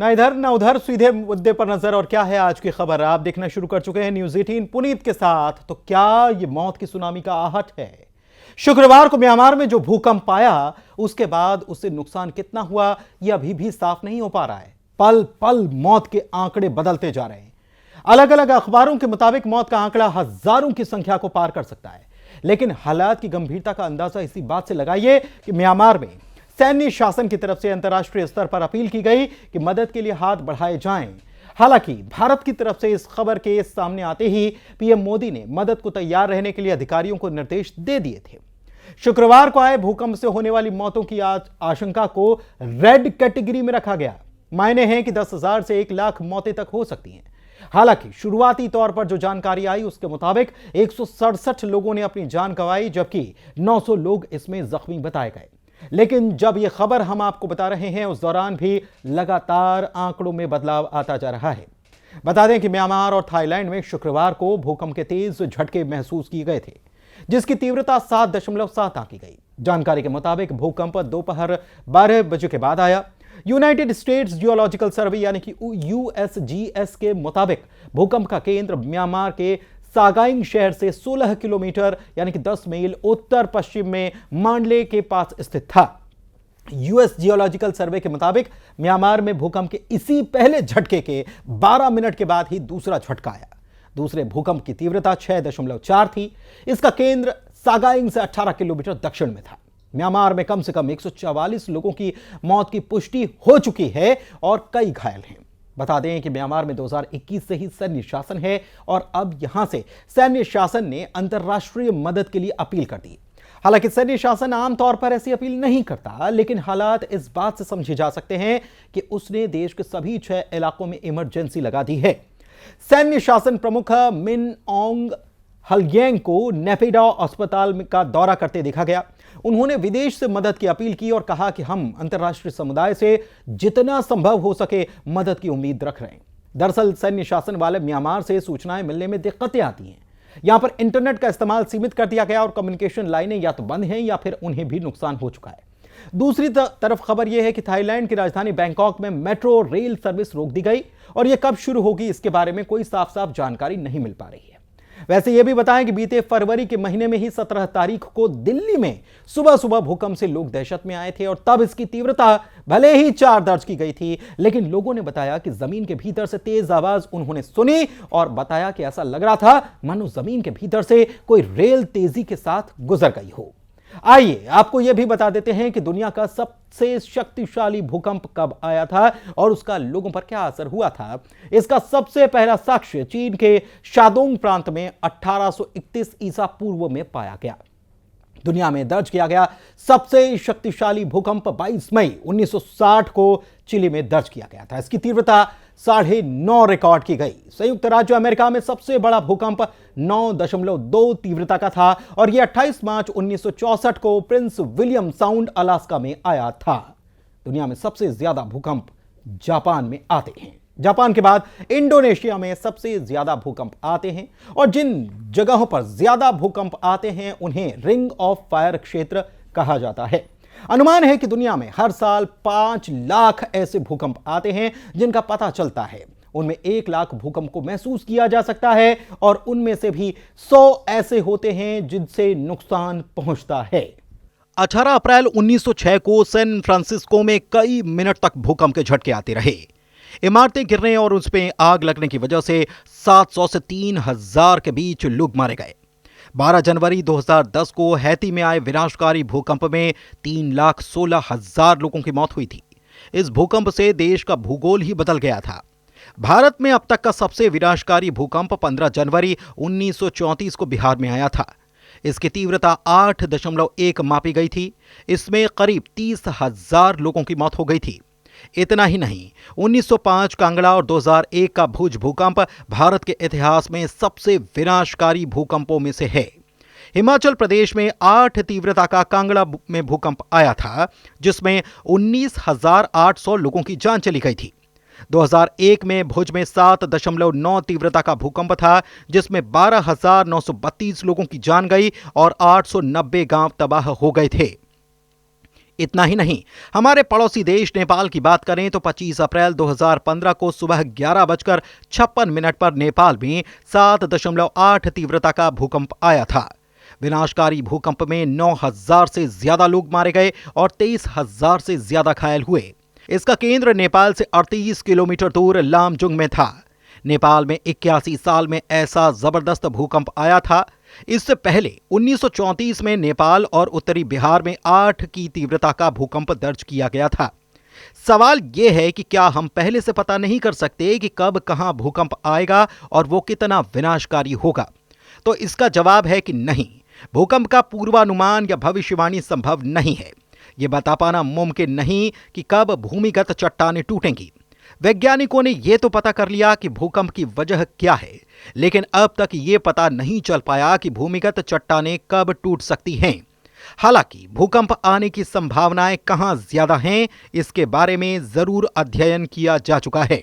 ना इधर ना उधर, सीधे मुद्दे पर नजर। और क्या है आज की खबर, आप देखना शुरू कर चुके हैं न्यूज 18 पुनीत के साथ। तो क्या ये मौत की सुनामी का आहट है? शुक्रवार को म्यांमार में जो भूकंप आया, उसके बाद उससे नुकसान कितना हुआ यह अभी भी साफ नहीं हो पा रहा है। पल पल मौत के आंकड़े बदलते जा रहे हैं। अलग अलग अखबारों के मुताबिक मौत का आंकड़ा हजारों की संख्या को पार कर सकता है। लेकिन हालात की गंभीरता का अंदाजा इसी बात से लगाइए कि म्यांमार में सैन्य शासन की तरफ से अंतर्राष्ट्रीय स्तर पर अपील की गई कि मदद के लिए हाथ बढ़ाए जाएं। हालांकि भारत की तरफ से इस खबर के सामने आते ही पीएम मोदी ने मदद को तैयार रहने के लिए अधिकारियों को निर्देश दे दिए थे। शुक्रवार को आए भूकंप से होने वाली मौतों की आशंका को रेड कैटेगरी में रखा गया। मायने हैं कि 10,000 से 1 लाख मौतें तक हो सकती हैं। हालांकि शुरुआती तौर पर जो जानकारी आई उसके मुताबिक 167 लोगों ने अपनी जान गंवाई, जबकि 900 लोग इसमें जख्मी बताए गए। लेकिन जब यह खबर हम आपको बता रहे हैं, उस दौरान भी लगातार आंकड़ों में बदलाव आता जा रहा है। बता दें कि म्यांमार और थाईलैंड में शुक्रवार को भूकंप के तेज झटके महसूस किए गए थे, जिसकी तीव्रता 7.7 आंकी गई। जानकारी के मुताबिक भूकंप दोपहर 12 बजे के बाद आया। यूनाइटेड स्टेट्स जियोलॉजिकल सर्वे यानी कि यूएसजीएस के मुताबिक भूकंप का केंद्र म्यांमार के सागाइंग शहर से 16 किलोमीटर यानी कि 10 मील उत्तर पश्चिम में मांडले के पास स्थित था। यूएस जियोलॉजिकल सर्वे के मुताबिक म्यांमार में भूकंप के इसी पहले झटके के 12 मिनट के बाद ही दूसरा झटका आया। दूसरे भूकंप की तीव्रता 6.4 थी। इसका केंद्र सागाइंग से 18 किलोमीटर दक्षिण में था। म्यांमार में कम से कम 144 लोगों की मौत की पुष्टि हो चुकी है और कई घायल हैं। बता दें कि म्यांमार में 2021 से ही सैन्य शासन है और अब यहां से सैन्य शासन ने अंतर्राष्ट्रीय मदद के लिए अपील कर दी। हालांकि सैन्य शासन आमतौर पर ऐसी अपील नहीं करता, लेकिन हालात इस बात से समझे जा सकते हैं कि उसने देश के सभी 6 इलाकों में इमरजेंसी लगा दी है। सैन्य शासन प्रमुख मिन ऑन्ग हलगैंग को नेपिडा अस्पताल का दौरा करते देखा गया। उन्होंने विदेश से मदद की अपील की और कहा कि हम अंतर्राष्ट्रीय समुदाय से जितना संभव हो सके मदद की उम्मीद रख रहे हैं। दरअसल सैन्य शासन वाले म्यांमार से सूचनाएं मिलने में दिक्कतें आती हैं। यहां पर इंटरनेट का इस्तेमाल सीमित कर दिया गया और कम्युनिकेशन लाइनें या तो बंद हैं या फिर उन्हें भी नुकसान हो चुका है। दूसरी तरफ खबर यह है कि थाईलैंड की राजधानी बैंकॉक में मेट्रो रेल सर्विस रोक दी गई और यह कब शुरू होगी इसके बारे में कोई साफ साफ जानकारी नहीं मिल पा रही है। वैसे यह भी बताएं कि बीते फरवरी के महीने में ही 17 तारीख को दिल्ली में सुबह सुबह भूकंप से लोग दहशत में आए थे और तब इसकी तीव्रता भले ही 4 दर्ज की गई थी, लेकिन लोगों ने बताया कि जमीन के भीतर से तेज आवाज उन्होंने सुनी और बताया कि ऐसा लग रहा था मानो जमीन के भीतर से कोई रेल तेजी के साथ गुजर गई हो। आइए आपको यह भी बता देते हैं कि दुनिया का सबसे शक्तिशाली भूकंप कब आया था और उसका लोगों पर क्या असर हुआ था। इसका सबसे पहला साक्ष्य चीन के शादोंग प्रांत में 1831 ईसा पूर्व में पाया गया। दुनिया में दर्ज किया गया सबसे शक्तिशाली भूकंप 22 मई 1960 को चिली में दर्ज किया गया था। इसकी तीव्रता 9.5 रिकॉर्ड की गई। संयुक्त राज्य अमेरिका में सबसे बड़ा भूकंप 9.2 तीव्रता का था और यह 28 मार्च 1964 को प्रिंस विलियम साउंड अलास्का में आया था। दुनिया में सबसे ज्यादा भूकंप जापान में आते हैं। जापान के बाद इंडोनेशिया में सबसे ज्यादा भूकंप आते हैं और जिन जगहों पर ज्यादा भूकंप आते हैं उन्हें रिंग ऑफ फायर क्षेत्र कहा जाता है। अनुमान है कि दुनिया में हर साल 5 लाख ऐसे भूकंप आते हैं जिनका पता चलता है। उनमें 1 लाख भूकंप को महसूस किया जा सकता है और उनमें से भी 100 ऐसे होते हैं जिनसे नुकसान पहुंचता है। 18 अप्रैल 1906 को सैन फ्रांसिस्को में कई मिनट तक भूकंप के झटके आते रहे। इमारतें गिरने और उसमें आग लगने की वजह से 700 से 3,000 के बीच लोग मारे गए। 12 जनवरी 2010 को हैती में आए विनाशकारी भूकंप में 3,16,000 लोगों की मौत हुई थी। इस भूकंप से देश का भूगोल ही बदल गया था। भारत में अब तक का सबसे विनाशकारी भूकंप 15 जनवरी 1934 को बिहार में आया था। इसकी तीव्रता 8.1 मापी गई थी। इसमें करीब 30,000 लोगों की मौत हो गई थी। इतना ही नहीं, 1905 कांगड़ा और 2001 का भुज भूकंप भारत के इतिहास में सबसे विनाशकारी भूकंपों में से है। हिमाचल प्रदेश में 8 तीव्रता का कांगड़ा में भूकंप आया था, जिसमें 19,800 लोगों की जान चली गई थी। 2001 में भुज में 7.9 तीव्रता का भूकंप था, जिसमें 12,932 लोगों की जान गई और 890 गांव तबाह हो गए थे। इतना ही नहीं, हमारे पड़ोसी देश नेपाल की बात करें तो 25 अप्रैल 2015 को सुबह 11:56 पर नेपाल में 7.8 तीव्रता का भूकंप आया था। विनाशकारी भूकंप में 9,000 से ज्यादा लोग मारे गए और 23,000 से ज्यादा घायल हुए। इसका केंद्र नेपाल से 38 किलोमीटर दूर लामजुंग में था। नेपाल में 81 साल में ऐसा जबरदस्त भूकंप आया था। इससे पहले 1934 में नेपाल और उत्तरी बिहार में 8 की तीव्रता का भूकंप दर्ज किया गया था। सवाल यह है कि क्या हम पहले से पता नहीं कर सकते कि कब कहां भूकंप आएगा और वो कितना विनाशकारी होगा? तो इसका जवाब है कि नहीं, भूकंप का पूर्वानुमान या भविष्यवाणी संभव नहीं है। यह बता पाना मुमकिन नहीं कि कब भूमिगत चट्टानें टूटेंगी। वैज्ञानिकों ने यह तो पता कर लिया कि भूकंप की वजह क्या है, लेकिन अब तक यह पता नहीं चल पाया कि भूमिगत चट्टानें कब टूट सकती हैं। हालांकि भूकंप आने की संभावनाएं कहां ज्यादा हैं, इसके बारे में जरूर अध्ययन किया जा चुका है।